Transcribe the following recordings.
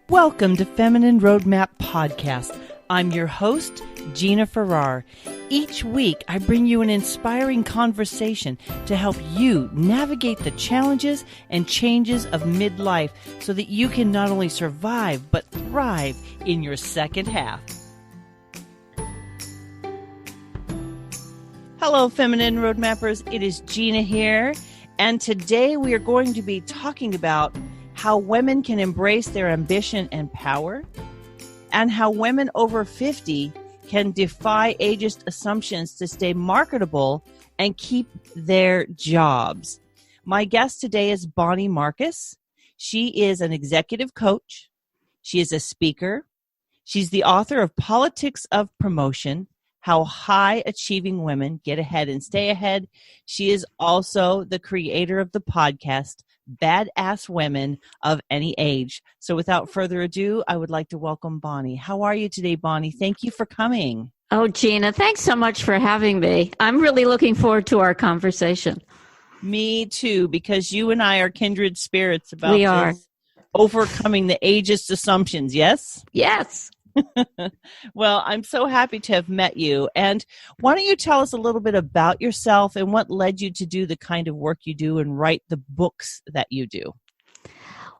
Welcome to Feminine Roadmap Podcast. I'm your host, Gina Farrar. Each week, I bring you an inspiring conversation to help you navigate the challenges and changes of midlife so that you can not only survive, but thrive in your second half. Hello, Feminine Roadmappers. It is Gina here, and today we are going to be talking about how women can embrace their ambition and power, and how women over 50 can defy ageist assumptions to stay marketable and keep their jobs. My guest today is Bonnie Marcus. She is an executive coach. She is a speaker. She's the author of Politics of Promotion, How High-Achieving Women Get Ahead and Stay Ahead. She is also the creator of the podcast, Badass Women of Any Age. So without further ado, I would like to welcome Bonnie. How are you today, Bonnie? Thank you for coming. Oh, Gina, thanks so much for having me. I'm really looking forward to our conversation. Me too, because you and I are kindred spirits about overcoming the ageist assumptions, yes? Yes. Well, I'm so happy to have met you. And why don't you tell us a little bit about yourself and what led you to do the kind of work you do and write the books that you do?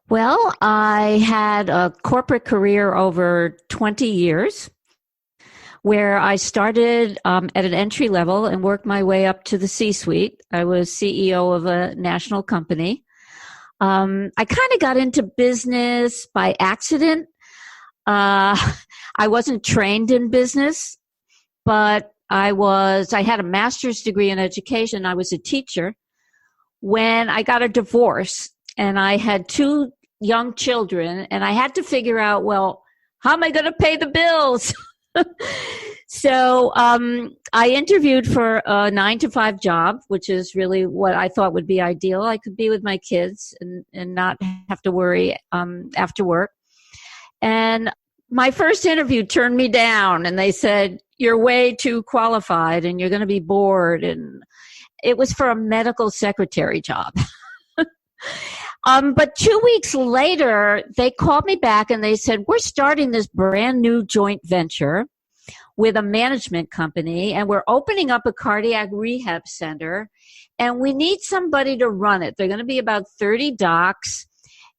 Well, I had a corporate career over 20 years where I started at an entry level and worked my way up to the C-suite. I was CEO of a national company. I kind of got into business by accident. I wasn't trained in business, but I had a master's degree in education. I was a teacher when I got a divorce and I had two young children and I had to figure out, well, how am I going to pay the bills? So, I interviewed for a 9-to-5 job, which is really what I thought would be ideal. I could be with my kids and not have to worry, after work. And my first interview turned me down and they said, you're way too qualified and you're going to be bored. And it was for a medical secretary job. But 2 weeks later, they called me back and they said, we're starting this brand new joint venture with a management company and we're opening up a cardiac rehab center and we need somebody to run it. They're going to be about 30 docs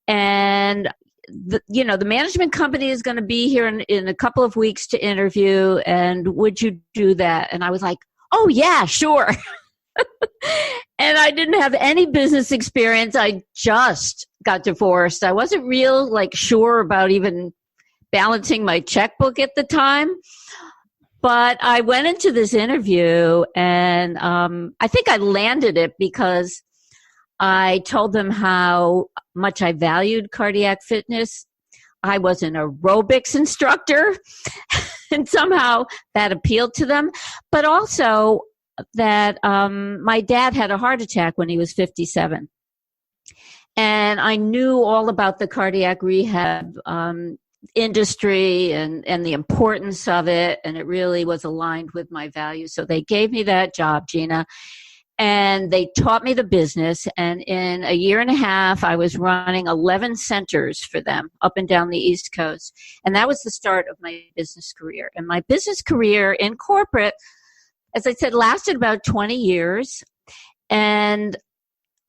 and the management company is going to be here in a couple of weeks to interview, and would you do that? And I was like, oh, yeah, sure. And I didn't have any business experience. I just got divorced. I wasn't sure about even balancing my checkbook at the time. But I went into this interview, and I think I landed it because I told them how much I valued cardiac fitness. I was an aerobics instructor, and somehow that appealed to them. But also that my dad had a heart attack when he was 57. And I knew all about the cardiac rehab industry and the importance of it, and it really was aligned with my values. So they gave me that job, Gina. And they taught me the business, and in a year and a half, I was running 11 centers for them up and down the East Coast. And that was the start of my business career. And my business career in corporate, as I said, lasted about 20 years. And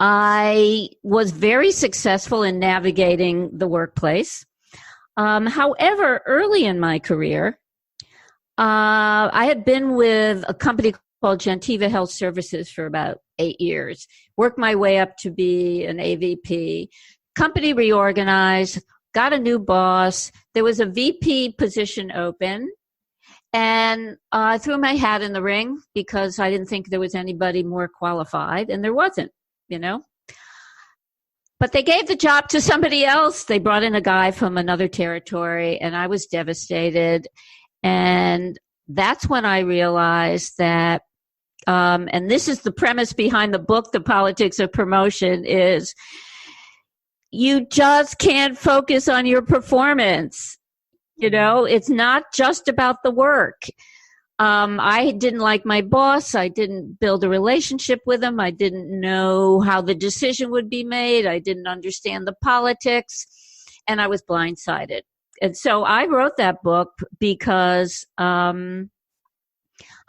I was very successful in navigating the workplace. However, early in my career, I had been with a company called Gentiva Health Services for about 8 years, worked my way up to be an AVP. Company reorganized, got a new boss. There was a VP position open, and I threw my hat in the ring because I didn't think there was anybody more qualified, and there wasn't, But they gave the job to somebody else. They brought in a guy from another territory, and I was devastated. And that's when I realized that, and this is the premise behind the book, The Politics of Promotion, is you just can't focus on your performance. It's not just about the work. I didn't like my boss. I didn't build a relationship with him. I didn't know how the decision would be made. I didn't understand the politics. and I was blindsided. And so I wrote that book because I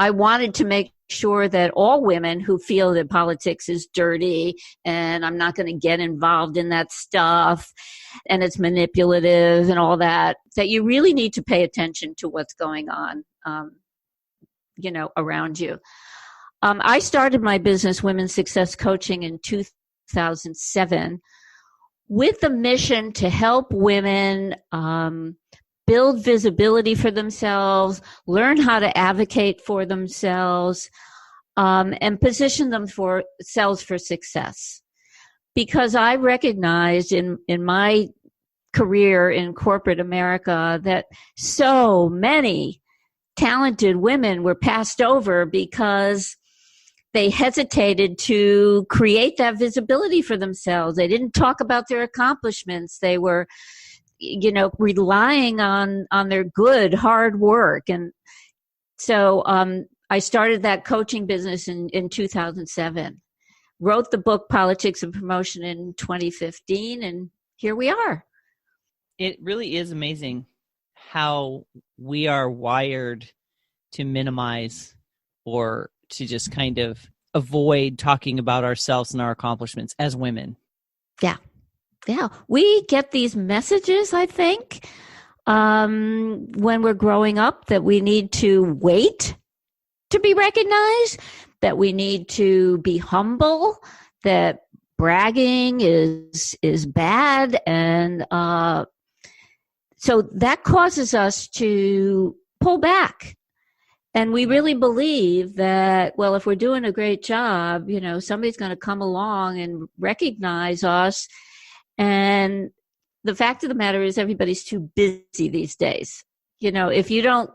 wanted to make sure that all women who feel that politics is dirty and I'm not going to get involved in that stuff and it's manipulative and all that, that you really need to pay attention to what's going on, around you. I started my business, Women's Success Coaching, in 2007 with the mission to help women build visibility for themselves, learn how to advocate for themselves, and position themselves for success. Because I recognized in my career in corporate America that so many talented women were passed over because they hesitated to create that visibility for themselves. They didn't talk about their accomplishments. They were relying on their good, hard work. And so I started that coaching business in 2007, wrote the book Politics of Promotion in 2015, and here we are. It really is amazing how we are wired to minimize or to just kind of avoid talking about ourselves and our accomplishments as women. Yeah, we get these messages, I think, when we're growing up, that we need to wait to be recognized, that we need to be humble, that bragging is bad. And so that causes us to pull back. And we really believe that, well, if we're doing a great job, somebody's going to come along and recognize us. And the fact of the matter is everybody's too busy these days. If you don't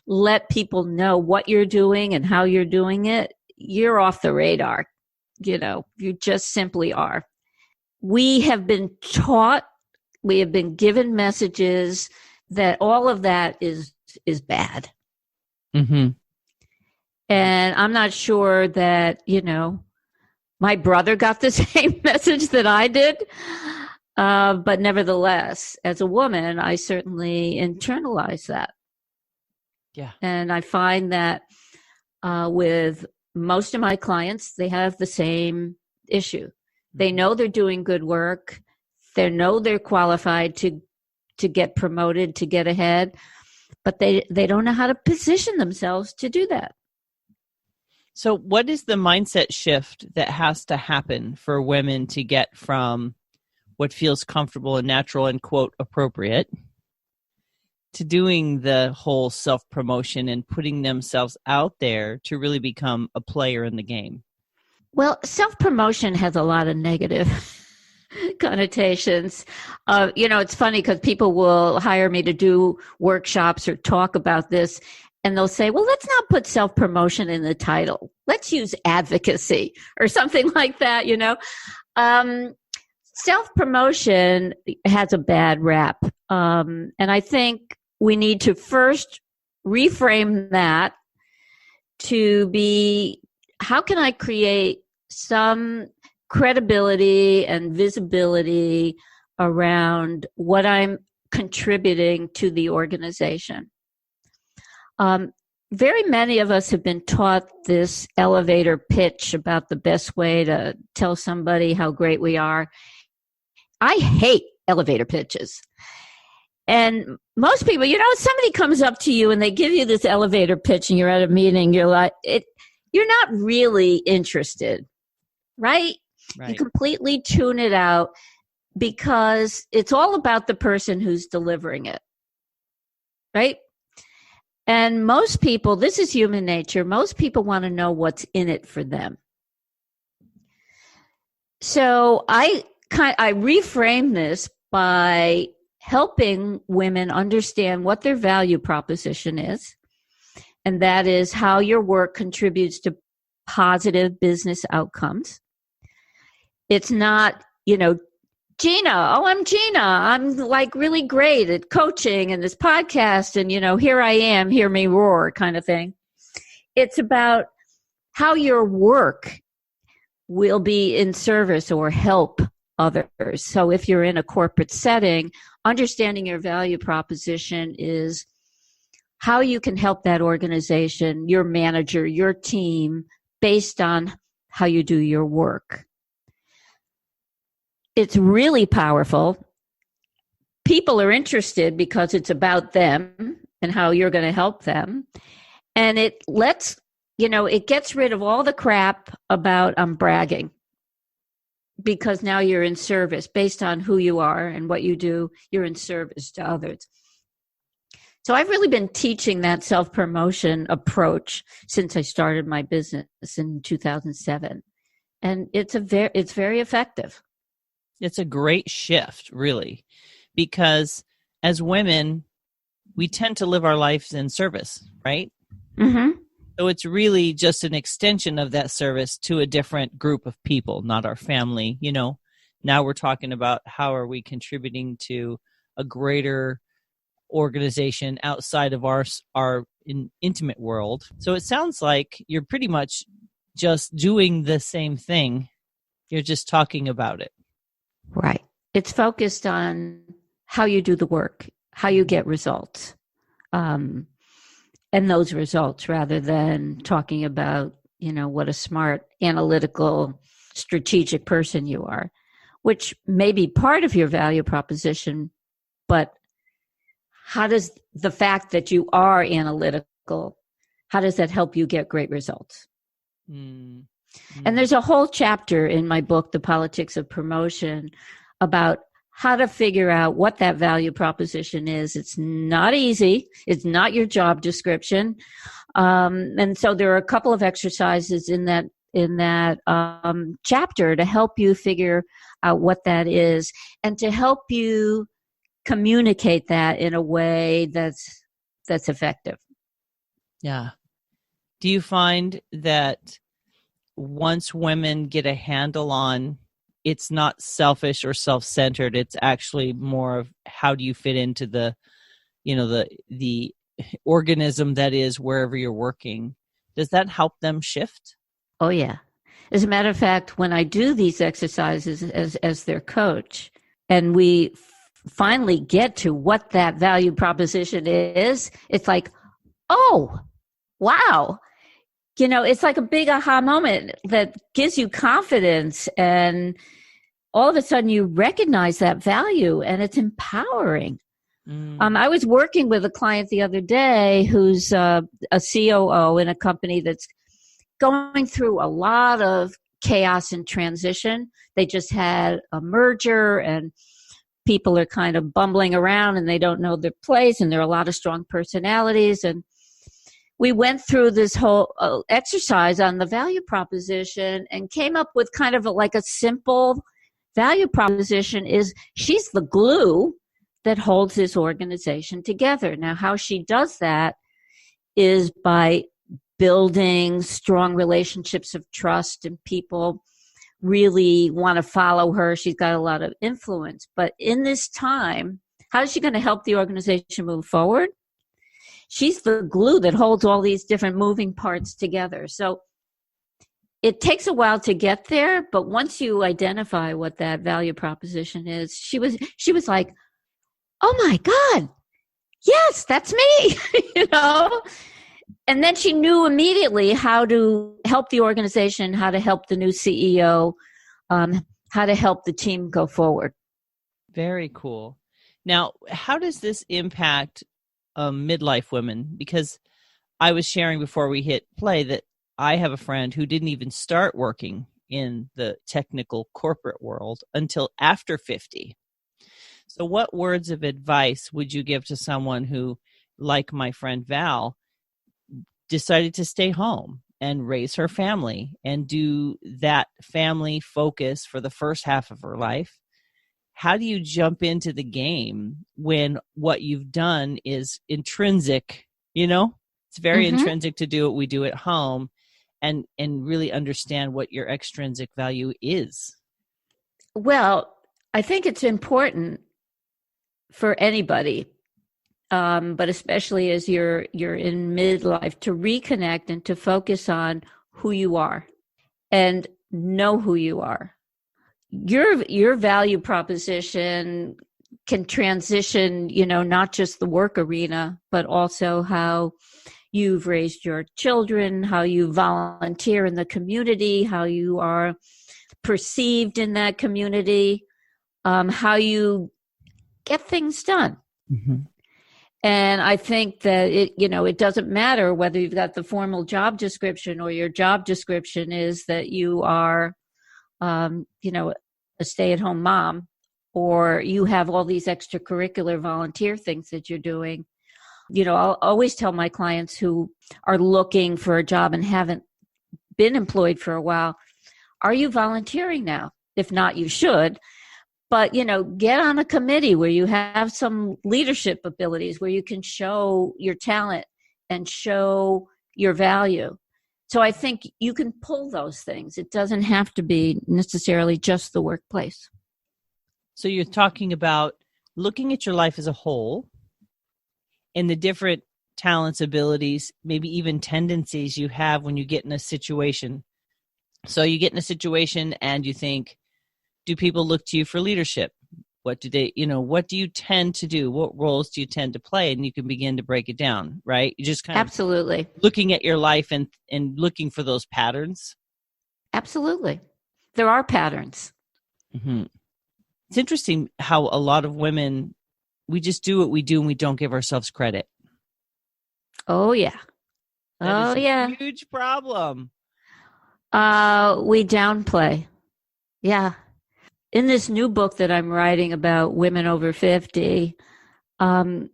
let people know what you're doing and how you're doing it, you're off the radar. You just simply are. We have been taught, we have been given messages that all of that is bad. Mm-hmm. And I'm not sure that, my brother got the same message that I did. But nevertheless, as a woman, I certainly internalize that. Yeah. And I find that with most of my clients, they have the same issue. They know they're doing good work. They know they're qualified to get promoted, to get ahead, but they don't know how to position themselves to do that. So what is the mindset shift that has to happen for women to get from what feels comfortable and natural and, quote, appropriate, to doing the whole self-promotion and putting themselves out there to really become a player in the game? Well, self-promotion has a lot of negative connotations. It's funny because people will hire me to do workshops or talk about this, and they'll say, well, let's not put self-promotion in the title. Let's use advocacy or something like that, Self-promotion has a bad rap. And I think we need to first reframe that to be, how can I create some credibility and visibility around what I'm contributing to the organization? Very many of us have been taught this elevator pitch about the best way to tell somebody how great we are. I hate elevator pitches. And most people, somebody comes up to you and they give you this elevator pitch and you're at a meeting, you're like, you're not really interested, right? You completely tune it out because it's all about the person who's delivering it, right? And most people, this is human nature, most people want to know what's in it for them. So I reframe this by helping women understand what their value proposition is, and that is how your work contributes to positive business outcomes. It's not, Gina, I'm Gina. I'm like really great at coaching and this podcast and, here I am, hear me roar kind of thing. It's about how your work will be in service or help others. So if you're in a corporate setting, understanding your value proposition is how you can help that organization, your manager, your team, based on how you do your work. It's really powerful. People are interested because it's about them and how you're going to help them. And it it gets rid of all the crap about bragging, because now you're in service based on who you are and what you do. You're in service to others. So I've really been teaching that self-promotion approach since I started my business in 2007. And it's very effective. It's a great shift, really, because as women, we tend to live our lives in service, right? Mm-hmm. So it's really just an extension of that service to a different group of people, not our family. Now we're talking about how are we contributing to a greater organization outside of our intimate world. So it sounds like you're pretty much just doing the same thing. You're just talking about it. Right. It's focused on how you do the work, how you get results, and those results, rather than talking about, what a smart, analytical, strategic person you are, which may be part of your value proposition, but how does the fact that you are analytical, how does that help you get great results? Mm. And there's a whole chapter in my book, The Politics of Promotion, about how to figure out what that value proposition is. It's not easy. It's not your job description. And so there are a couple of exercises in that chapter to help you figure out what that is and to help you communicate that in a way that's effective. Yeah. Do you find that once women get a handle on it's not selfish or self-centered, it's actually more of how do you fit into the organism that is wherever you're working, does that help them shift? Oh, yeah. As a matter of fact, when I do these exercises as their coach, and we finally get to what that value proposition is, it's like, oh, wow. It's like a big aha moment that gives you confidence, and all of a sudden you recognize that value, and it's empowering. I was working with a client the other day who's a COO in a company that's going through a lot of chaos and transition. They just had a merger, and people are kind of bumbling around, and they don't know their place, and there are a lot of strong personalities. And we went through this whole exercise on the value proposition and came up with kind of like a simple value proposition is she's the glue that holds this organization together. Now, how she does that is by building strong relationships of trust, and people really want to follow her. She's got a lot of influence. But in this time, how is she going to help the organization move forward? She's the glue that holds all these different moving parts together. So it takes a while to get there, but once you identify what that value proposition is, she was like, oh my God, yes, that's me, And then she knew immediately how to help the organization, how to help the new CEO, how to help the team go forward. Very cool. Now, how does this impact midlife women? Because I was sharing before we hit play that I have a friend who didn't even start working in the technical corporate world until after 50. So what words of advice would you give to someone who, like my friend Val, decided to stay home and raise her family and do that family focus for the first half of her life? How do you jump into the game when what you've done is intrinsic? It's very intrinsic to do what we do at home, and really understand what your extrinsic value is. Well, I think it's important for anybody, but especially as you're in midlife, to reconnect and to focus on who you are and know who you are. Your value proposition can transition, not just the work arena, but also how you've raised your children, how you volunteer in the community, how you are perceived in that community, how you get things done. Mm-hmm. And I think that it doesn't matter whether you've got the formal job description or your job description is that you are, a stay-at-home mom, or you have all these extracurricular volunteer things that you're doing. I'll always tell my clients who are looking for a job and haven't been employed for a while, are you volunteering now? If not, you should. But, get on a committee where you have some leadership abilities, where you can show your talent and show your value. So I think you can pull those things. It doesn't have to be necessarily just the workplace. So you're talking about looking at your life as a whole and the different talents, abilities, maybe even tendencies you have when you get in a situation. So you get in a situation and you think, do people look to you for leadership? What do you tend to do? What roles do you tend to play? And you can begin to break it down, right? You just kind Absolutely. of looking at your life and looking for those patterns. Absolutely. There are patterns. Mm-hmm. It's interesting how a lot of women, we just do what we do and we don't give ourselves credit. Oh, yeah. That is a huge problem. We downplay. Yeah. In this new book that I'm writing about women over 50, one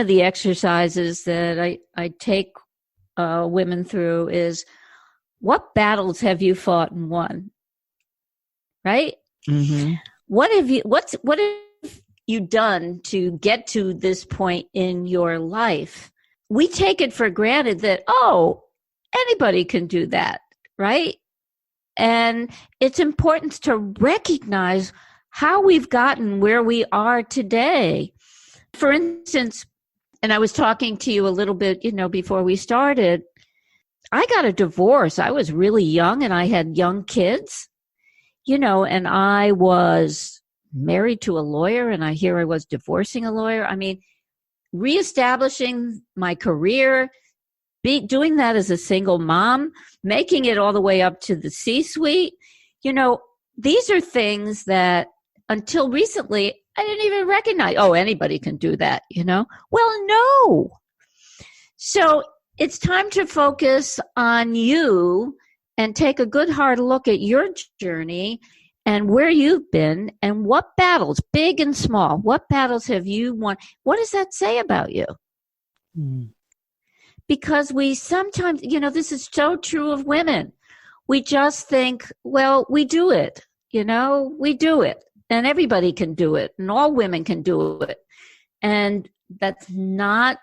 of the exercises that I take women through is, what battles have you fought and won? Right? Mm-hmm. What have you done to get to this point in your life? We take it for granted that, anybody can do that, right? And it's important to recognize how we've gotten where we are today. For instance, and I was talking to you a little bit, before we started, I got a divorce. I was really young and I had young kids. And I was married to a lawyer, and I was divorcing a lawyer. I mean, reestablishing my career, doing that as a single mom, making it all the way up to the C-suite. These are things that until recently, I didn't even recognize. Oh, anybody can do that, Well, no. So it's time to focus on you and take a good hard look at your journey and where you've been and what battles, big and small, what battles have you won? What does that say about you? Mm. Because we sometimes, this is so true of women. We just think, well, we do it, we do it, and everybody can do it, and all women can do it. And that's not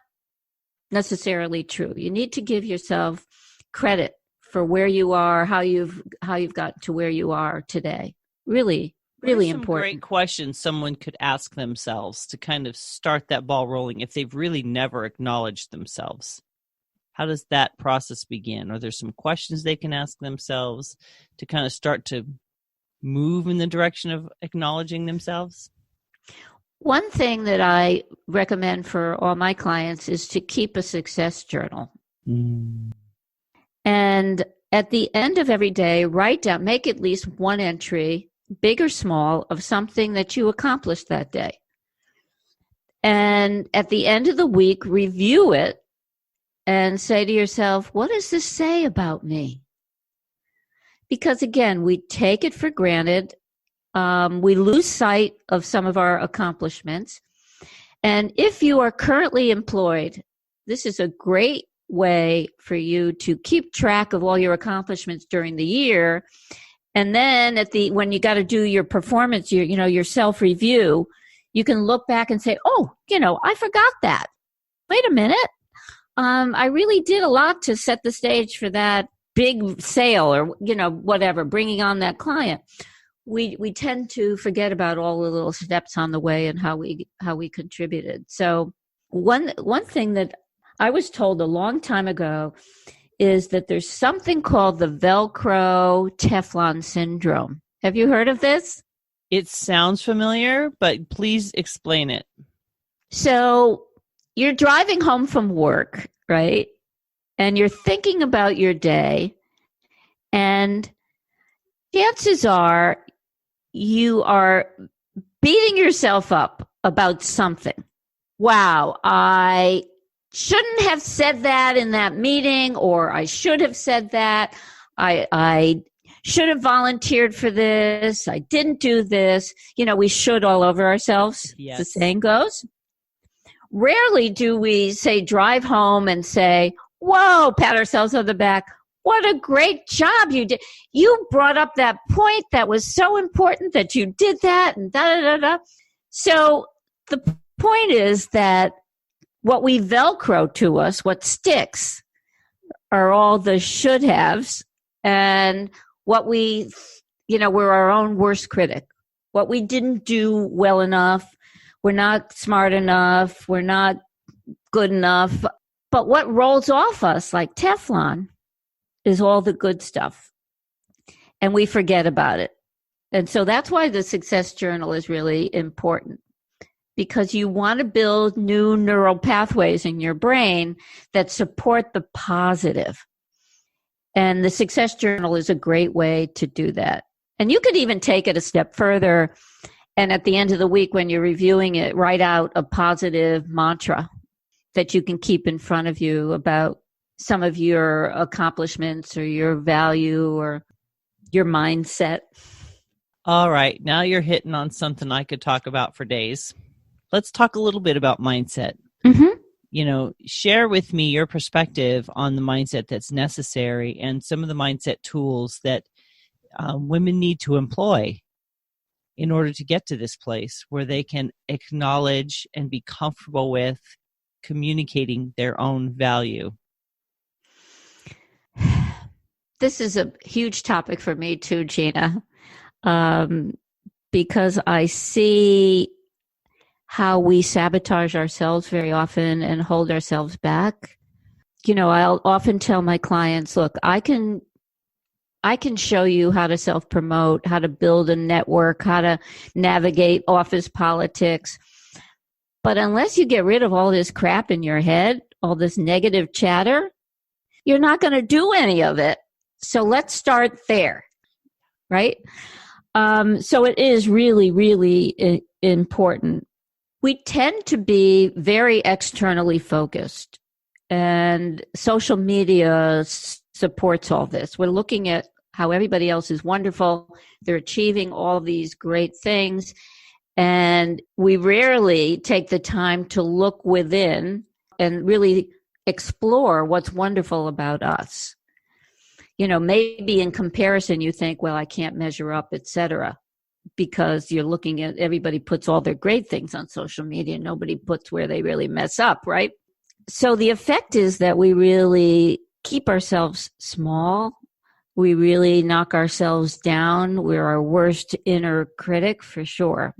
necessarily true. You need to give yourself credit for where you are, how you've gotten to where you are today. Really, really important. Great questions someone could ask themselves to kind of start that ball rolling if they've really never acknowledged themselves. How does that process begin? Are there some questions they can ask themselves to kind of start to move in the direction of acknowledging themselves? One thing that I recommend for all my clients is to keep a success journal. Mm. And at the end of every day, write down, make at least one entry, big or small, of something that you accomplished that day. And at the end of the week, review it and say to yourself, what does this say about me? Because again, we take it for granted. We lose sight of some of our accomplishments. And if you are currently employed, this is a great way for you to keep track of all your accomplishments during the year. And then when you got to do your performance, your self-review, you can look back and say, I forgot that. Wait a minute. I really did a lot to set the stage for that big sale or, whatever, bringing on that client. We tend to forget about all the little steps on the way and how we contributed. So one thing that I was told a long time ago is that there's something called the Velcro Teflon syndrome. Have you heard of this? It sounds familiar, but please explain it. So you're driving home from work, right? And you're thinking about your day, and chances are you are beating yourself up about something. Wow, I shouldn't have said that in that meeting, or I should have said that. I should have volunteered for this. I didn't do this. We should all over ourselves, Yes. The saying goes. Rarely do we say drive home and say, whoa, pat ourselves on the back. What a great job you did. You brought up that point that was so important that you did that and da-da-da-da. So the point is that what we Velcro to us, what sticks, are all the should haves, and what we're our own worst critic. What we didn't do well enough, we're not smart enough, we're not good enough. But what rolls off us like Teflon is all the good stuff. And we forget about it. And so that's why the success journal is really important, because you want to build new neural pathways in your brain that support the positive. And the success journal is a great way to do that. And you could even take it a step further. And at the end of the week, when you're reviewing it, write out a positive mantra that you can keep in front of you about some of your accomplishments or your value or your mindset. All right. Now you're hitting on something I could talk about for days. Let's talk a little bit about mindset. Mm-hmm. Share with me your perspective on the mindset that's necessary and some of the mindset tools that women need to employ in order to get to this place where they can acknowledge and be comfortable with communicating their own value. This is a huge topic for me too, Gina, because I see how we sabotage ourselves very often and hold ourselves back. I'll often tell my clients, look, I can show you how to self-promote, how to build a network, how to navigate office politics. But unless you get rid of all this crap in your head, all this negative chatter, you're not going to do any of it. So let's start there, right? So it is really, really important. We tend to be very externally focused, and social media supports all this. We're looking at how everybody else is wonderful. They're achieving all these great things. And we rarely take the time to look within and really explore what's wonderful about us. Maybe in comparison, you think, well, I can't measure up, etc., because you're looking at everybody puts all their great things on social media. Nobody puts where they really mess up, right? So the effect is that we really keep ourselves small. We really knock ourselves down. We're our worst inner critic for sure.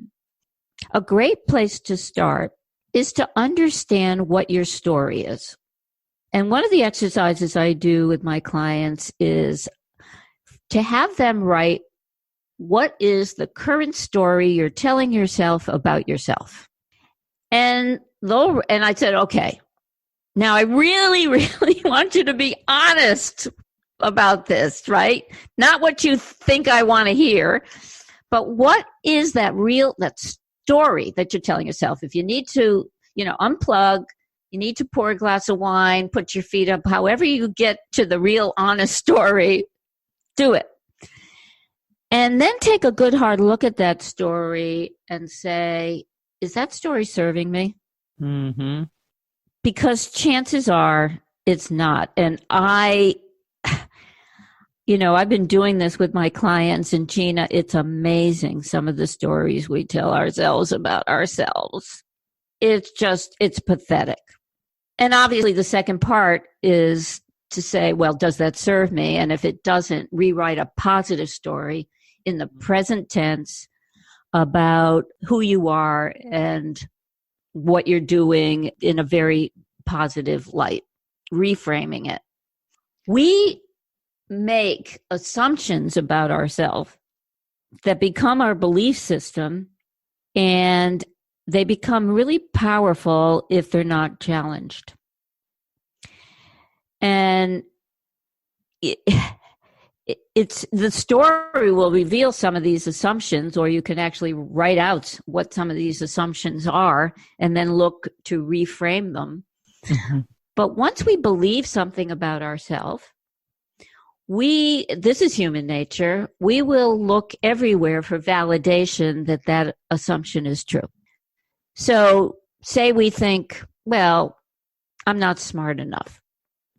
A great place to start is to understand what your story is. And one of the exercises I do with my clients is to have them write, what is the current story you're telling yourself about yourself? And I said, okay, now I really, really want you to be honest about this, right? Not what you think I want to hear, but what is that story that you're telling yourself? If you need to, unplug, you need to pour a glass of wine, put your feet up, however you get to the real honest story, do it. And then take a good hard look at that story and say, is that story serving me? Mm-hmm. Because chances are it's not. And I've been doing this with my clients, and Gina, it's amazing some of the stories we tell ourselves about ourselves. It's pathetic. And obviously the second part is to say, well, does that serve me? And if it doesn't, rewrite a positive story in the present tense about who you are and what you're doing in a very positive light, reframing it. We make assumptions about ourselves that become our belief system, and they become really powerful if they're not challenged. And it's the story will reveal some of these assumptions, or you can actually write out what some of these assumptions are and then look to reframe them. Mm-hmm. But once we believe something about ourselves, this is human nature, we will look everywhere for validation that that assumption is true. So say we think, well, I'm not smart enough.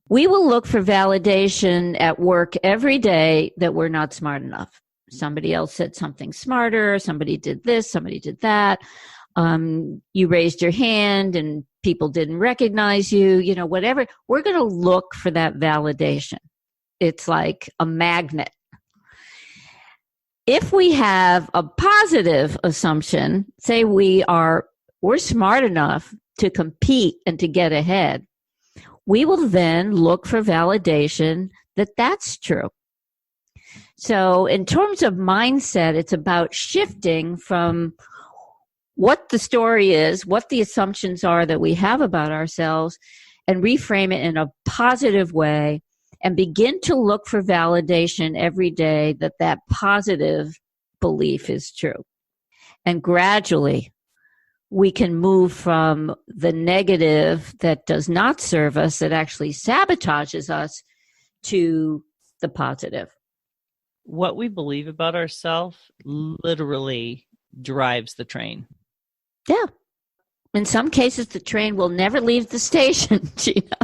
We will look for validation at work every day that we're not smart enough. Somebody else said something smarter, somebody did this, somebody did that. You raised your hand and people didn't recognize you, whatever. We're going to look for that validation. It's like a magnet. If we have a positive assumption, say we're smart enough to compete and to get ahead, we will then look for validation that that's true. So in terms of mindset, it's about shifting from what the story is, what the assumptions are that we have about ourselves, and reframe it in a positive way and begin to look for validation every day that that positive belief is true. And gradually, we can move from the negative that does not serve us, that actually sabotages us, to the positive. What we believe about ourselves literally drives the train. Yeah. In some cases, the train will never leave the station, Gina.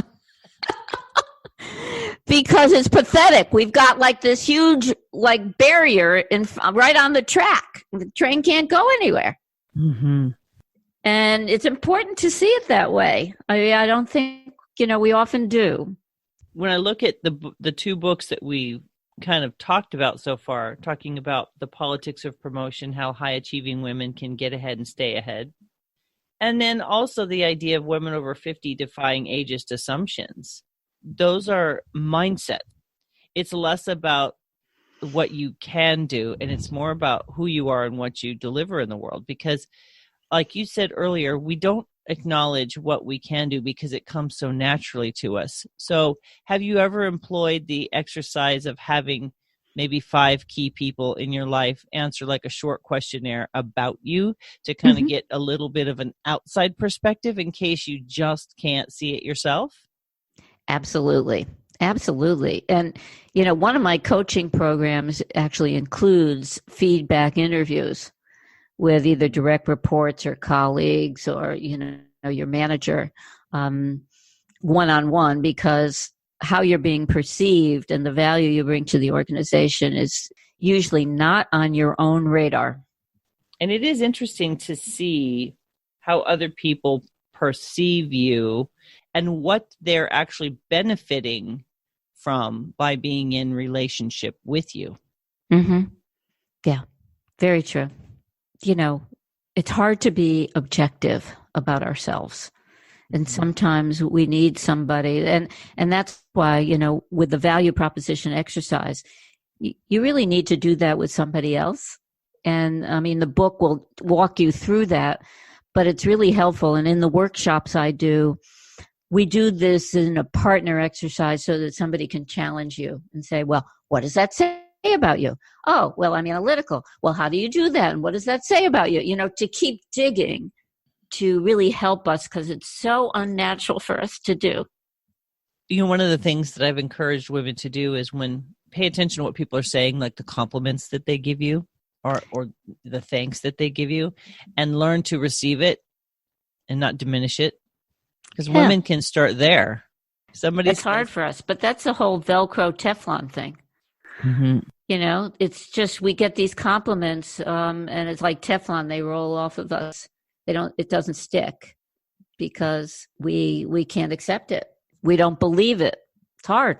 Because it's pathetic. We've got like this huge barrier right on the track. The train can't go anywhere. Mm-hmm. And it's important to see it that way. I don't think, we often do. When I look at the two books that we kind of talked about so far, talking about the politics of promotion, how high achieving women can get ahead and stay ahead. And then also the idea of women over 50 defying ageist assumptions. Those are mindset. It's less about what you can do, and it's more about who you are and what you deliver in the world. Because like you said earlier, we don't acknowledge what we can do because it comes so naturally to us. So have you ever employed the exercise of having maybe 5 key people in your life answer like a short questionnaire about you to kind of get a little bit of an outside perspective in case you just can't see it yourself? Absolutely. Absolutely. And, one of my coaching programs actually includes feedback interviews with either direct reports or colleagues or, your manager, one-on-one, because how you're being perceived and the value you bring to the organization is usually not on your own radar. And it is interesting to see how other people perceive you and what they're actually benefiting from by being in relationship with you. Mm-hmm. Yeah, very true. It's hard to be objective about ourselves. And sometimes we need somebody. And that's why, with the value proposition exercise, you really need to do that with somebody else. And the book will walk you through that, but it's really helpful. And in the workshops I do, we do this in a partner exercise so that somebody can challenge you and say, well, what does that say about you? Oh, well, I'm analytical. Well, how do you do that? And what does that say about you? To keep digging to really help us, because it's so unnatural for us to do. One of the things that I've encouraged women to do is pay attention to what people are saying, like the compliments that they give you or the thanks that they give you, and learn to receive it and not diminish it. Because women can start there. It's hard for us, but that's the whole Velcro Teflon thing. Mm-hmm. It's just we get these compliments, and it's like Teflon; they roll off of us. It doesn't stick because we can't accept it. We don't believe it. It's hard.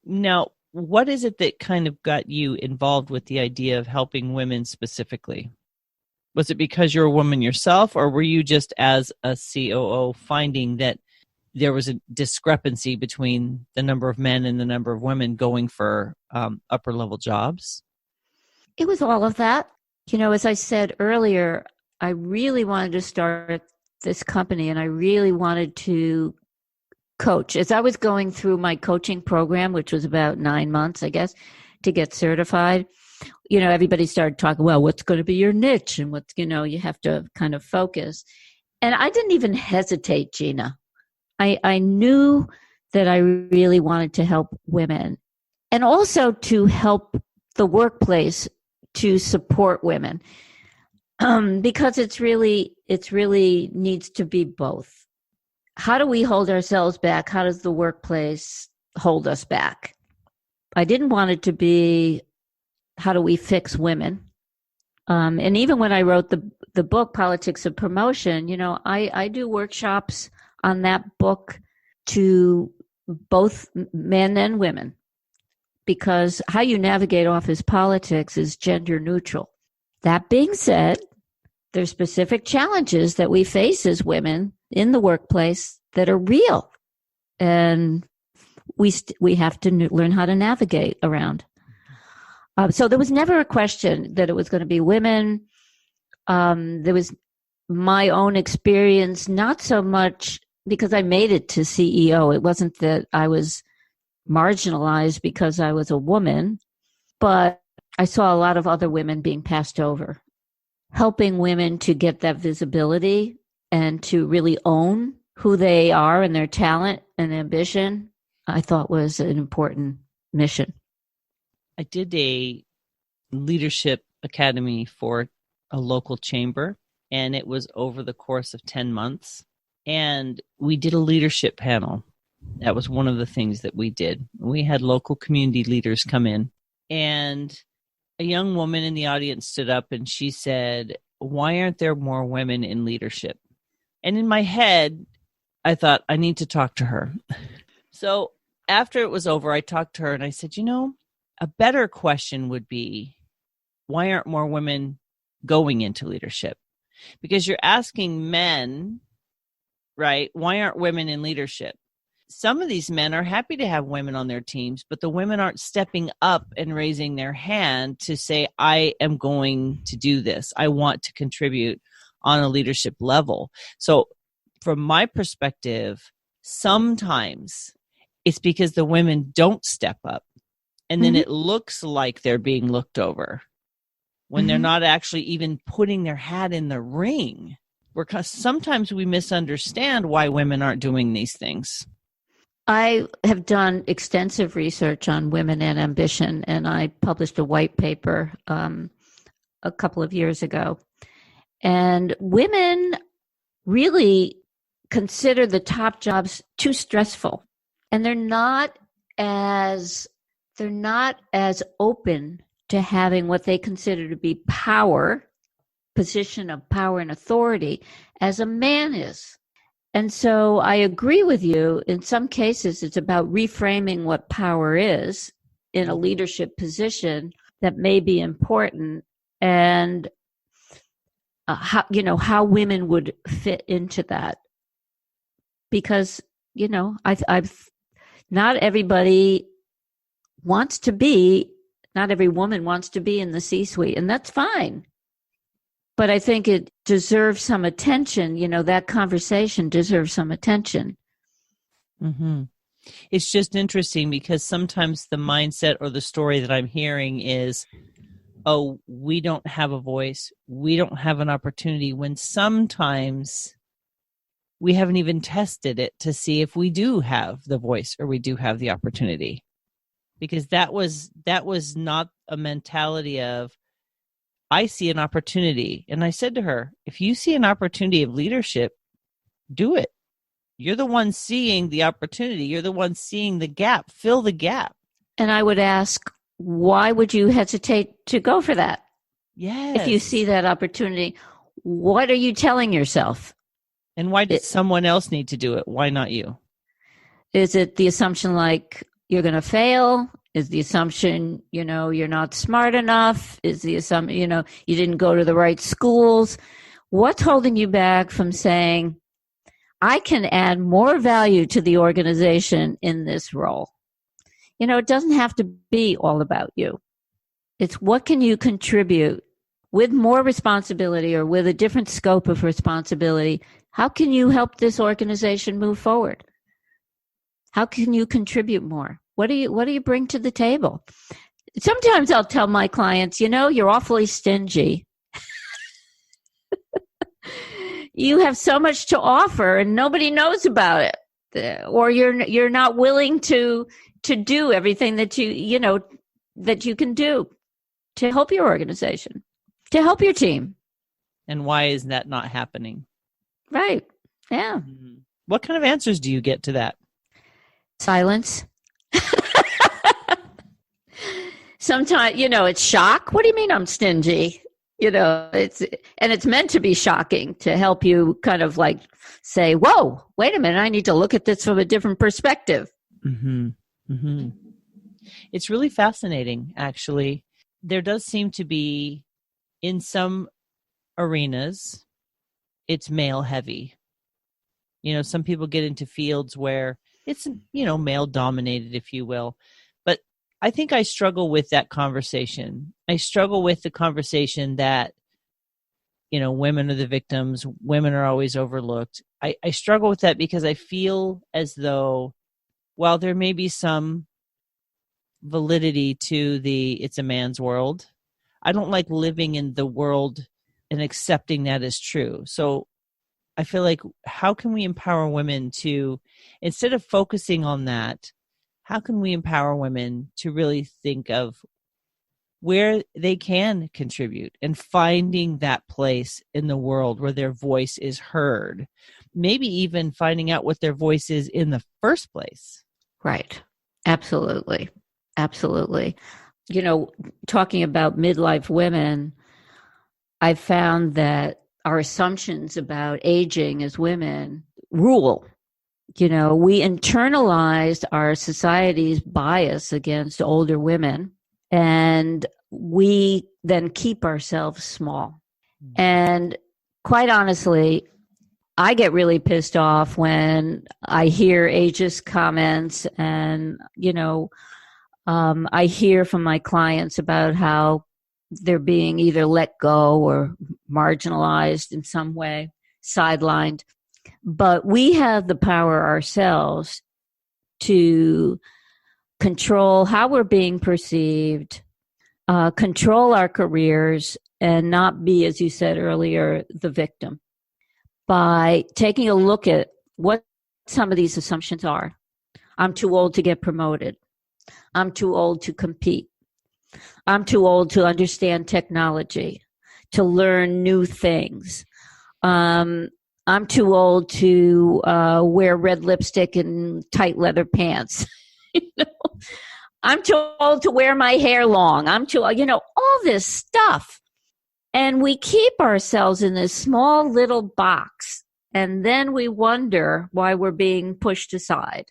Now, what is it that kind of got you involved with the idea of helping women specifically? Was it because you're a woman yourself, or were you just as a COO finding that there was a discrepancy between the number of men and the number of women going for upper level jobs? It was all of that. As I said earlier, I really wanted to start this company and I really wanted to coach. As I was going through my coaching program, which was about 9 months, I guess, to get certified, everybody started talking, well, what's going to be your niche and what's, you have to kind of focus. And I didn't even hesitate, Gina. I knew that I really wanted to help women and also to help the workplace to support women, because it's really needs to be both. How do we hold ourselves back? How does the workplace hold us back? I didn't want it to be, how do we fix women? And even when I wrote the book, Politics of Promotion, I do workshops on that book to both men and women, because how you navigate office politics is gender neutral. That being said, there's specific challenges that we face as women in the workplace that are real, and we have to learn how to navigate around. So there was never a question that it was going to be women. There was my own experience, not so much because I made it to CEO. It wasn't that I was marginalized because I was a woman, but I saw a lot of other women being passed over. Helping women to get that visibility and to really own who they are and their talent and ambition, I thought was an important mission. I did a leadership academy for a local chamber, and it was over the course of 10 months. And we did a leadership panel. That was one of the things that we did. We had local community leaders come in, and a young woman in the audience stood up and she said, "Why aren't there more women in leadership?" And in my head, I thought, I need to talk to her. So after it was over, I talked to her and I said, a better question would be, why aren't more women going into leadership? Because you're asking men, right? Why aren't women in leadership? Some of these men are happy to have women on their teams, but the women aren't stepping up and raising their hand to say, I am going to do this. I want to contribute on a leadership level. So from my perspective, sometimes it's because the women don't step up. And then it looks like they're being looked over when they're not actually even putting their hat in the ring. Because sometimes we misunderstand why women aren't doing these things. I have done extensive research on women and ambition, and I published a white paper a couple of years ago. And women really consider the top jobs too stressful, and they're not as open to having what they consider to be power, position of power and authority, as a man is. And so I agree with you. In some cases, it's about reframing what power is in a leadership position that may be important, and how women would fit into that. Because, I've not everybody wants to be, not every woman wants to be in the C-suite, and that's fine. But I think it deserves some attention. That conversation deserves some attention. Mm-hmm. It's just interesting because sometimes the mindset or the story that I'm hearing is, oh, we don't have a voice. We don't have an opportunity, when sometimes we haven't even tested it to see if we do have the voice or we do have the opportunity. Because that was not a mentality of, I see an opportunity. And I said to her, if you see an opportunity of leadership, do it. You're the one seeing the opportunity. You're the one seeing the gap. Fill the gap. And I would ask, why would you hesitate to go for that? Yes. If you see that opportunity, what are you telling yourself? And why does someone else need to do it? Why not you? Is it the assumption like you're going to fail? Is the assumption, you're not smart enough? Is the assumption, you didn't go to the right schools? What's holding you back from saying, I can add more value to the organization in this role? It doesn't have to be all about you. It's what can you contribute with more responsibility or with a different scope of responsibility? How can you help this organization move forward? How can you contribute more? What do you bring to the table? Sometimes I'll tell my clients, you're awfully stingy. You have so much to offer and nobody knows about it. Or you're not willing to do everything that you can do to help your organization, to help your team. And why is that not happening? Right. Yeah. What kind of answers do you get to that? Silence. Sometimes, it's shock. What do you mean I'm stingy? It's meant to be shocking to help you kind of like say, whoa, wait a minute, I need to look at this from a different perspective. Mm-hmm. Mm-hmm. It's really fascinating, actually. There does seem to be, in some arenas, it's male heavy. Some people get into fields where it's, male dominated, if you will. But I think I struggle with that conversation. I struggle with the conversation that, women are the victims, women are always overlooked. I struggle with that because I feel as though, while there may be some validity to it's a man's world, I don't like living in the world and accepting that as true. So I feel like, how can we empower women to, instead of focusing on that, how can we empower women to really think of where they can contribute and finding that place in the world where their voice is heard, maybe even finding out what their voice is in the first place? Right. Absolutely. Absolutely. Talking about midlife women, I found that our assumptions about aging as women rule. We internalized our society's bias against older women, and we then keep ourselves small. And quite honestly, I get really pissed off when I hear ageist comments and, I hear from my clients about how they're being either let go or marginalized in some way, sidelined. But we have the power ourselves to control how we're being perceived, control our careers, and not be, as you said earlier, the victim. By taking a look at what some of these assumptions are. I'm too old to get promoted. I'm too old to compete. I'm too old to understand technology, to learn new things. I'm too old to wear red lipstick and tight leather pants. I'm too old to wear my hair long. I'm too, all this stuff. And we keep ourselves in this small little box, and then we wonder why we're being pushed aside.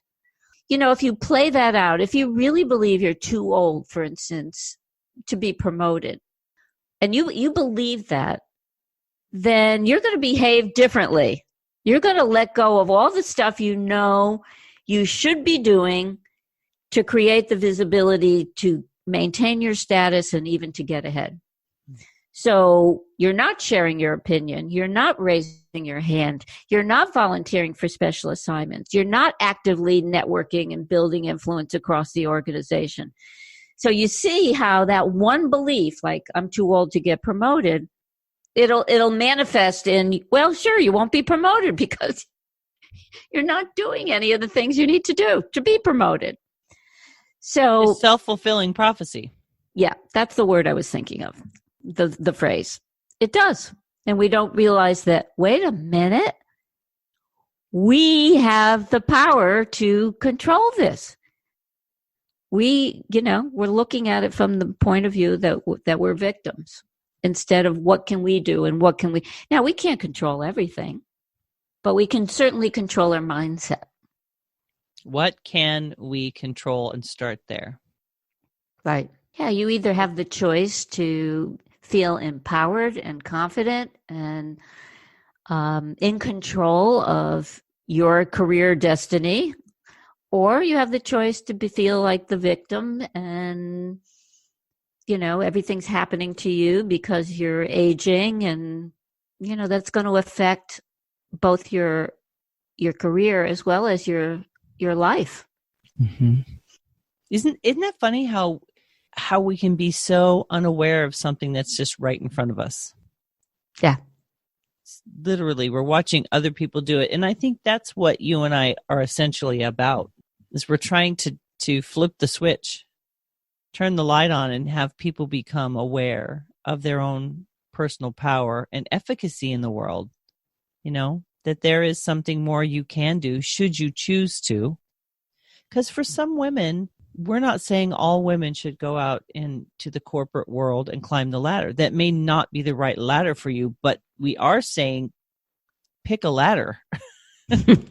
If you play that out, if you really believe you're too old, for instance, to be promoted, and you believe that, then you're going to behave differently. You're going to let go of all the stuff you should be doing to create the visibility to maintain your status and even to get ahead. So you're not sharing your opinion. You're not raising your hand. You're not volunteering for special assignments. You're not actively networking and building influence across the organization. So you see how that one belief, like I'm too old to get promoted, it'll manifest in, well, sure, you won't be promoted because you're not doing any of the things you need to do to be promoted. So it's self-fulfilling prophecy. Yeah, that's the word I was thinking of. The phrase. It does. And we don't realize that, wait a minute, we have the power to control this. We're looking at it from the point of view that we're victims instead of what can we do and what can we. Now, we can't control everything, but we can certainly control our mindset. What can we control, and start there? Right. Yeah, you either have the choice to feel empowered and confident and in control of your career destiny, or you have the choice to feel like the victim and everything's happening to you because you're aging, and, that's going to affect both your career as well as your life. Mm-hmm. Isn't that funny how we can be so unaware of something that's just right in front of us? Yeah. Literally, we're watching other people do it. And I think that's what you and I are essentially about, is we're trying to flip the switch, turn the light on, and have people become aware of their own personal power and efficacy in the world. That there is something more you can do should you choose to. Because for some women, we're not saying all women should go out into the corporate world and climb the ladder. That may not be the right ladder for you, but we are saying pick a ladder. And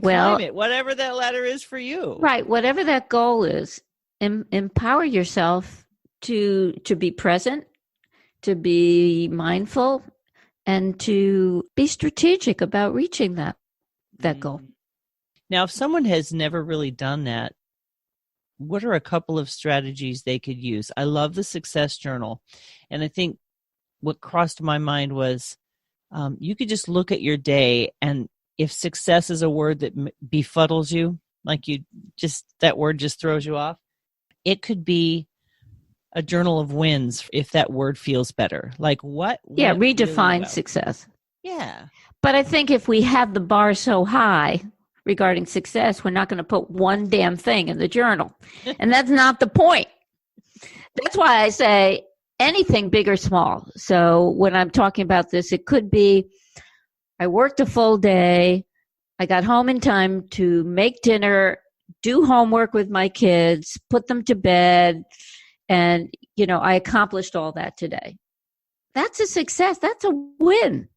climb it, whatever that ladder is for you. Right, whatever that goal is, empower yourself to be present, to be mindful, and to be strategic about reaching that goal. Now, if someone has never really done that, what are a couple of strategies they could use? I love the success journal. And I think what crossed my mind was you could just look at your day, and if success is a word that befuddles you, like that word just throws you off, it could be a journal of wins if that word feels better. Like what? Yeah, redefine really success. Yeah. But I think if we have the bar so high regarding success, we're not going to put one damn thing in the journal. And that's not the point. That's why I say anything big or small. So when I'm talking about this, it could be I worked a full day. I got home in time to make dinner, do homework with my kids, put them to bed. And, I accomplished all that today. That's a success. That's a win.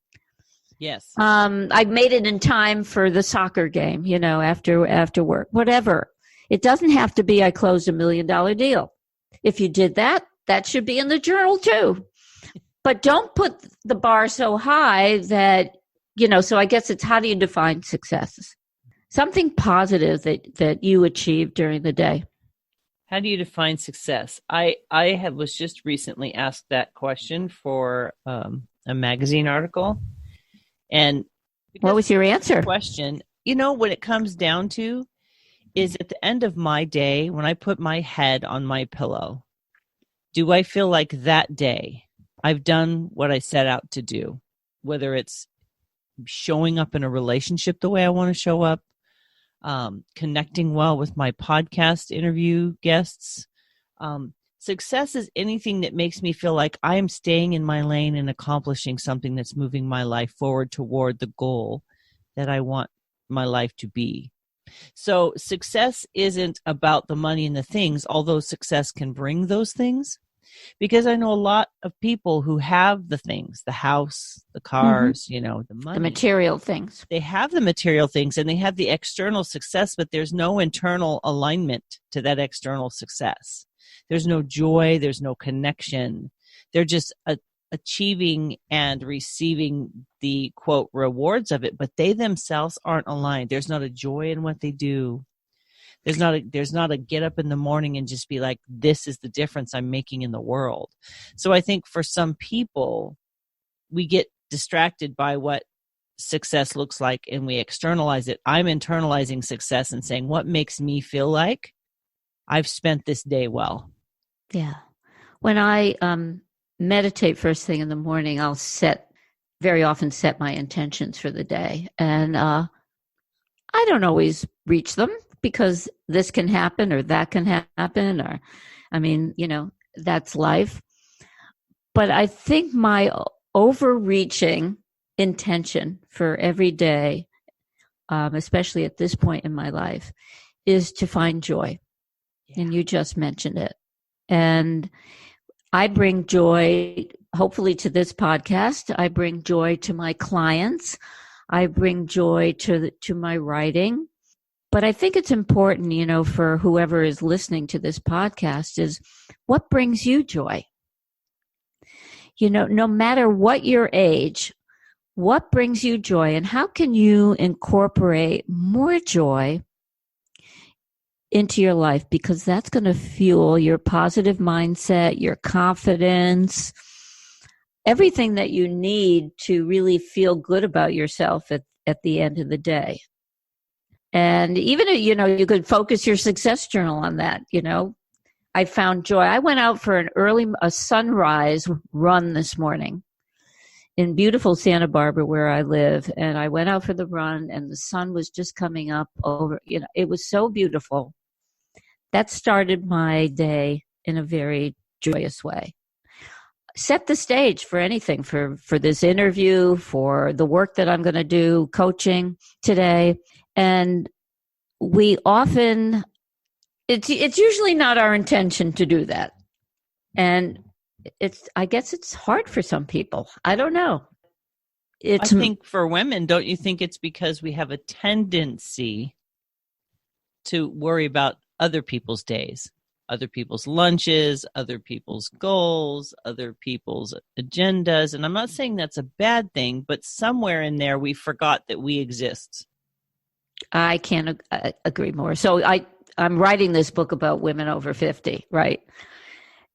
Yes. I made it in time for the soccer game, after work, whatever. It doesn't have to be I closed $1 million deal. If you did that, that should be in the journal too. But don't put the bar so high that, so I guess it's how do you define successes? Something positive that you achieved during the day. How do you define success? I was just recently asked that question for a magazine article. And what was your answer? Question, what it comes down to is at the end of my day, when I put my head on my pillow, do I feel like that day I've done what I set out to do? Whether it's showing up in a relationship the way I want to show up, connecting well with my podcast interview guests. Success is anything that makes me feel like I am staying in my lane and accomplishing something that's moving my life forward toward the goal that I want my life to be. So success isn't about the money and the things, although success can bring those things. Because I know a lot of people who have the things, the house, the cars, the money. The material things. They have the material things and they have the external success, but there's no internal alignment to that external success. There's no joy. There's no connection. They're just achieving and receiving the, quote, rewards of it, but they themselves aren't aligned. There's not a joy in what they do. There's not a get up in the morning and just be like, this is the difference I'm making in the world. So I think for some people, we get distracted by what success looks like and we externalize it. I'm internalizing success and saying, what makes me feel like I've spent this day well? Yeah. When I meditate first thing in the morning, I'll very often set my intentions for the day. And I don't always reach them, because this can happen or that can happen, or, that's life. But I think my overreaching intention for every day, especially at this point in my life, is to find joy. Yeah. And you just mentioned it. And I bring joy, hopefully, to this podcast. I bring joy to my clients. I bring joy to my writing. But I think it's important, for whoever is listening to this podcast, is what brings you joy? No matter what your age, what brings you joy, and how can you incorporate more joy into your life, because that's going to fuel your positive mindset, your confidence, everything that you need to really feel good about yourself at the end of the day. And even, you could focus your success journal on that. I found joy. I went out for a sunrise run this morning in beautiful Santa Barbara where I live. And I went out for the run and the sun was just coming up over, it was so beautiful. That started my day in a very joyous way. Set the stage for anything, for this interview, for the work that I'm going to do, coaching today. And we often, it's usually not our intention to do that. And I guess it's hard for some people. I don't know. I think for women, don't you think it's because we have a tendency to worry about other people's days, other people's lunches, other people's goals, other people's agendas? And I'm not saying that's a bad thing, but somewhere in there we forgot that we exist. I can't agree more. So I'm writing this book about women over 50, right?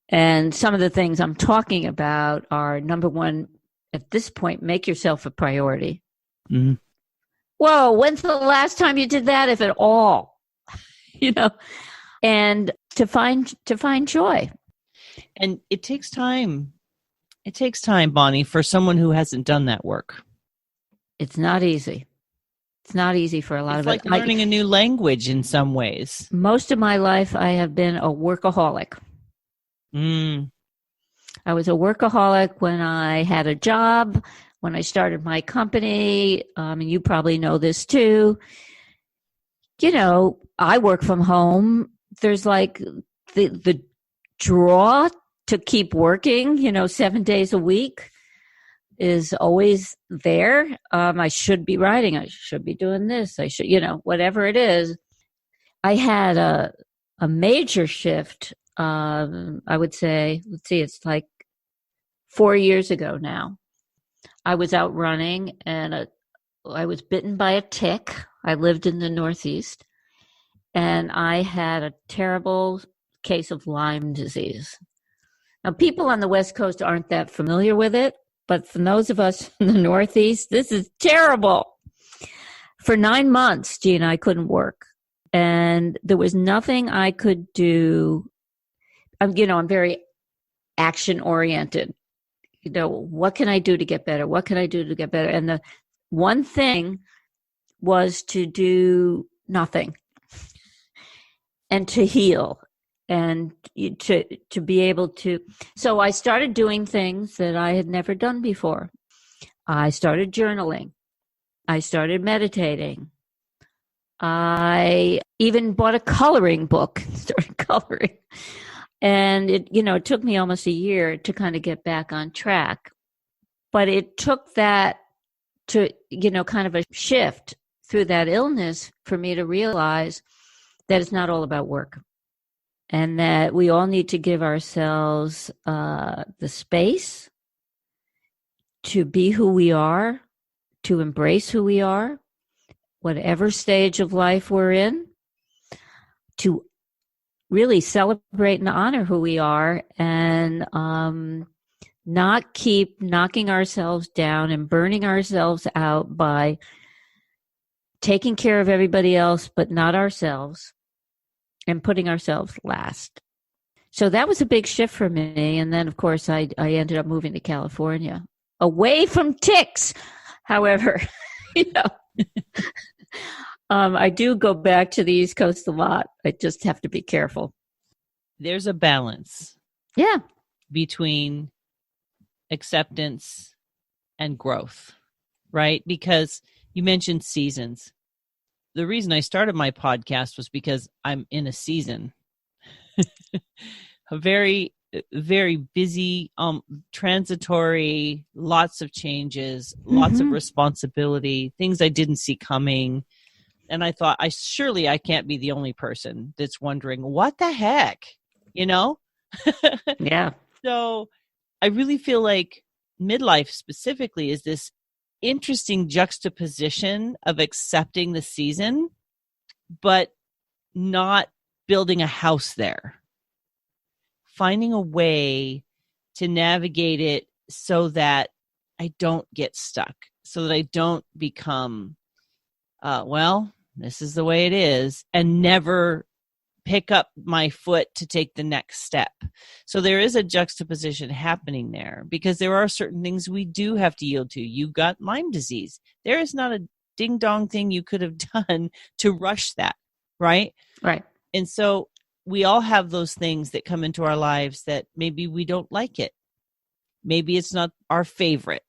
And some of the things I'm talking about are, number one, at this point, make yourself a priority. Mm-hmm. Whoa, when's the last time you did that, if at all? And to find joy. And it takes time. It takes time, Bonnie, for someone who hasn't done that work. It's not easy. It's not easy for a lot of us. It's like learning a new language in some ways. Most of my life, I have been a workaholic. I was a workaholic when I had a job, when I started my company. And you probably know this too. I work from home. There's like the draw to keep working, 7 days a week is always there. I should be writing. I should be doing this. I should, whatever it is. I had a major shift. I would say, it's like 4 years ago now. I was out running and I was bitten by a tick. I lived in the Northeast and I had a terrible case of Lyme disease. Now, people on the West Coast aren't that familiar with it, but for those of us in the Northeast, this is terrible. For 9 months, Gina, I couldn't work. And there was nothing I could do. I'm very action-oriented. What can I do to get better? What can I do to get better? And the one thing was to do nothing and to heal and to be able to. So I started doing things that I had never done before. I started journaling. I started meditating. I even bought a coloring book and started coloring. And it took me almost a year to kind of get back on track. But it took that to, kind of a shift through that illness for me to realize that it's not all about work. And that we all need to give ourselves the space to be who we are, to embrace who we are, whatever stage of life we're in, to really celebrate and honor who we are, and not keep knocking ourselves down and burning ourselves out by taking care of everybody else but not ourselves, and putting ourselves last. So that was a big shift for me. And then, of course, I ended up moving to California, away from ticks. However, I do go back to the East Coast a lot. I just have to be careful. There's a balance. Yeah. Between acceptance and growth, right? Because you mentioned seasons. The reason I started my podcast was because I'm in a season. A very, very busy, transitory, lots of changes, lots of responsibility, things I didn't see coming. And I thought, I can't be the only person that's wondering, what the heck, Yeah. So I really feel like midlife specifically is this interesting juxtaposition of accepting the season, but not building a house there. Finding a way to navigate it so that I don't get stuck, so that I don't become, this is the way it is, and never pick up my foot to take the next step. So there is a juxtaposition happening there, because there are certain things we do have to yield to. You got Lyme disease. There is not a ding dong thing you could have done to rush that, right? Right. And so we all have those things that come into our lives that maybe we don't like it. Maybe it's not our favorite.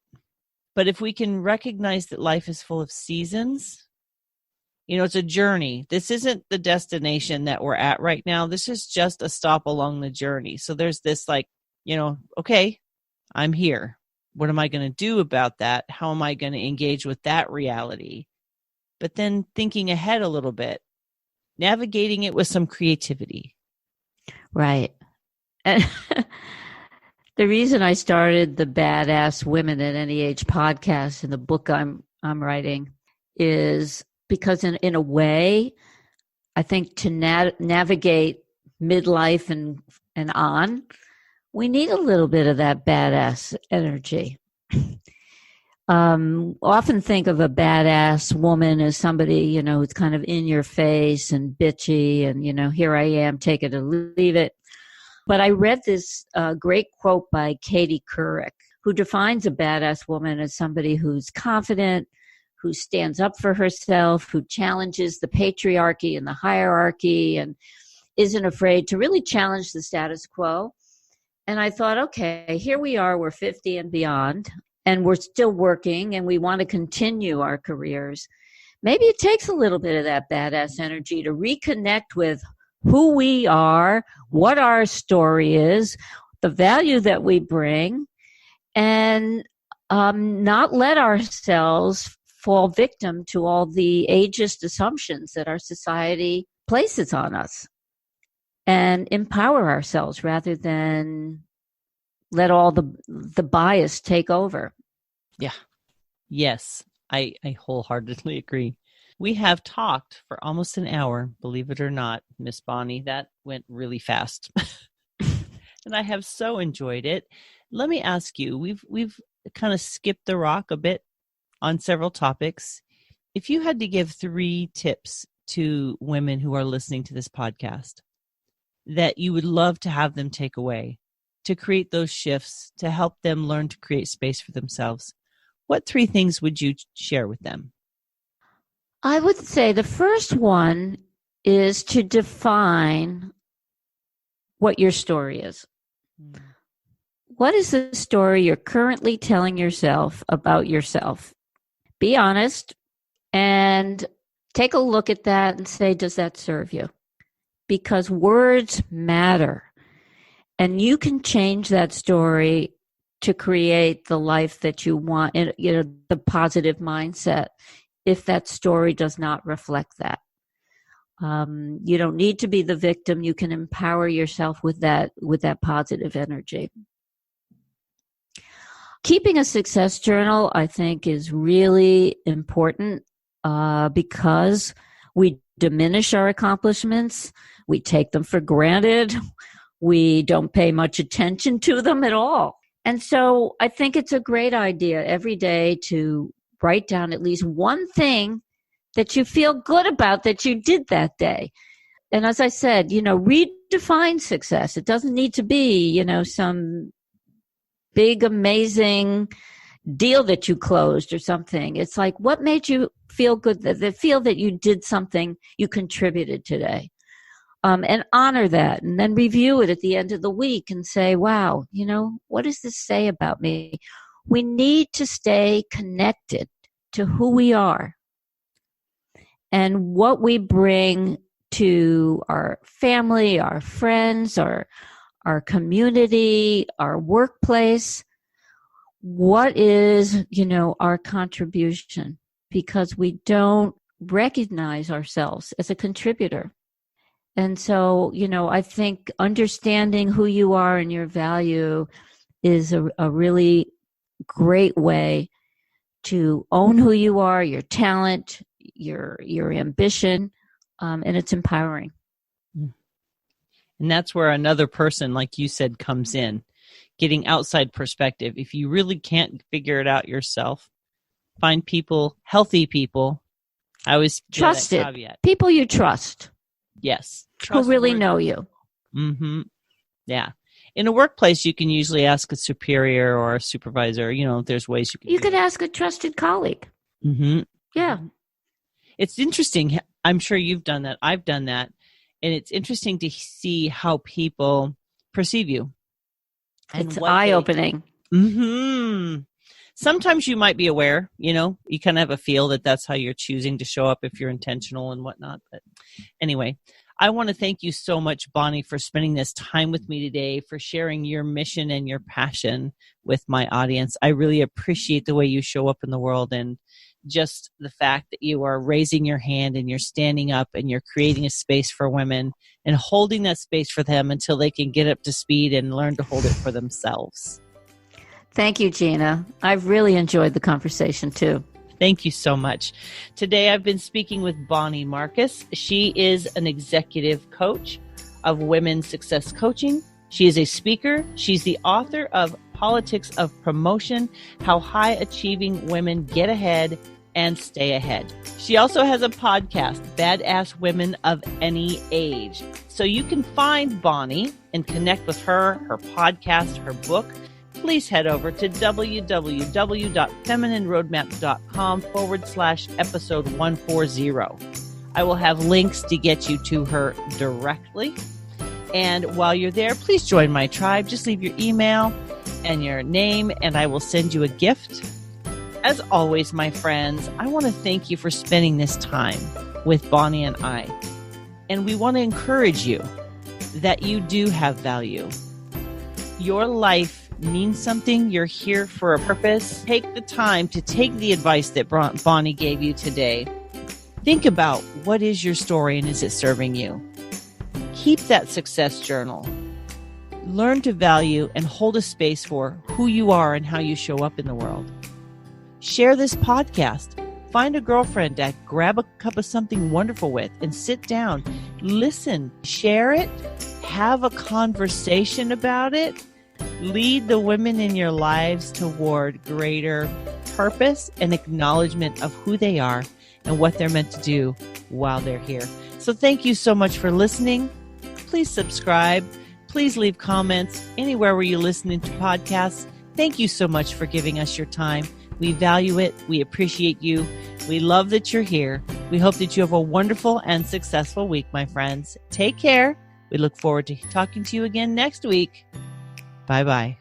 But if we can recognize that life is full of seasons, it's a journey. This isn't the destination that we're at right now. This is just a stop along the journey. So there's this okay, I'm here. What am I going to do about that? How am I going to engage with that reality? But then thinking ahead a little bit, navigating it with some creativity. Right. And the reason I started the Badass Women at Any Age podcast in the book I'm writing is because in a way, I think to navigate midlife and on, we need a little bit of that badass energy. Often think of a badass woman as somebody, who's kind of in your face and bitchy and, here I am, take it or leave it. But I read this great quote by Katie Couric, who defines a badass woman as somebody who's confident, who stands up for herself, who challenges the patriarchy and the hierarchy and isn't afraid to really challenge the status quo. And I thought, okay, here we are, we're 50 and beyond, and we're still working and we want to continue our careers. Maybe it takes a little bit of that badass energy to reconnect with who we are, what our story is, the value that we bring, and not let ourselves fall victim to all the ageist assumptions that our society places on us, and empower ourselves rather than let all the bias take over. Yeah. Yes, I wholeheartedly agree. We have talked for almost an hour, believe it or not, Miss Bonnie. That went really fast. And I have so enjoyed it. Let me ask you, we've kind of skipped the rock a bit on several topics. If you had to give 3 tips to women who are listening to this podcast that you would love to have them take away to create those shifts, to help them learn to create space for themselves, what 3 things would you share with them? I would say the first one is to define what your story is. What is the story you're currently telling yourself about yourself? Be honest and take a look at that and say, does that serve you? Because words matter. And you can change that story to create the life that you want, the positive mindset, if that story does not reflect that. You don't need to be the victim. You can empower yourself with that positive energy. Keeping a success journal, I think, is really important because we diminish our accomplishments. We take them for granted. We don't pay much attention to them at all. And so I think it's a great idea every day to write down at least one thing that you feel good about that you did that day. And as I said, redefine success. It doesn't need to be, some big, amazing deal that you closed or something. It's like, what made you feel good, that feel that you did something, you contributed today. And honor that, and then review it at the end of the week and say, wow, what does this say about me? We need to stay connected to who we are and what we bring to our family, our friends, our community, our workplace. What is, our contribution? Because we don't recognize ourselves as a contributor. And so, I think understanding who you are and your value is a really great way to own who you are, your talent, your ambition, and it's empowering. And that's where another person, like you said, comes in, getting outside perspective. If you really can't figure it out yourself, find people, healthy people. I always trusted people you trust. Yes. Who really know you. Mm-hmm. Yeah. In a workplace, you can usually ask a superior or a supervisor. You know, there's ways you can. You could ask a trusted colleague. Mm-hmm. Yeah. It's interesting. I'm sure you've done that. I've done that. And it's interesting to see how people perceive you. And it's eye-opening. Mm-hmm. Sometimes you might be aware, you know, you kind of have a feel that that's how you're choosing to show up if you're intentional and whatnot. But anyway, I want to thank you so much, Bonnie, for spending this time with me today, for sharing your mission and your passion with my audience. I really appreciate the way you show up in the world and just the fact that you are raising your hand and you're standing up and you're creating a space for women and holding that space for them until they can get up to speed and learn to hold it for themselves. Thank you, Gina. I've really enjoyed the conversation too. Thank you so much. Today I've been speaking with Bonnie Marcus. She is an executive coach of women's success coaching. She is a speaker. She's the author of Politics of Promotion, How High Achieving Women Get Ahead and Stay Ahead. She also has a podcast, Badass Women of Any Age. So you can find Bonnie and connect with her, her podcast, her book. Please head over to www.feminineroadmap.com/episode 140. I will have links to get you to her directly. And while you're there, please join my tribe. Just leave your email and your name, and I will send you a gift. As always, my friends, I want to thank you for spending this time with Bonnie and I. And we want to encourage you that you do have value. Your life means something. You're here for a purpose. Take the time to take the advice that Bonnie gave you today. Think about what is your story and is it serving you? Keep that success journal. Learn to value and hold a space for who you are and how you show up in the world. Share this podcast. Find a girlfriend to grab a cup of something wonderful with and sit down. Listen, share it, have a conversation about it. Lead the women in your lives toward greater purpose and acknowledgement of who they are and what they're meant to do while they're here. So thank you so much for listening. Please subscribe. Please leave comments anywhere where you're listening to podcasts. Thank you so much for giving us your time. We value it. We appreciate you. We love that you're here. We hope that you have a wonderful and successful week, my friends. Take care. We look forward to talking to you again next week. Bye-bye.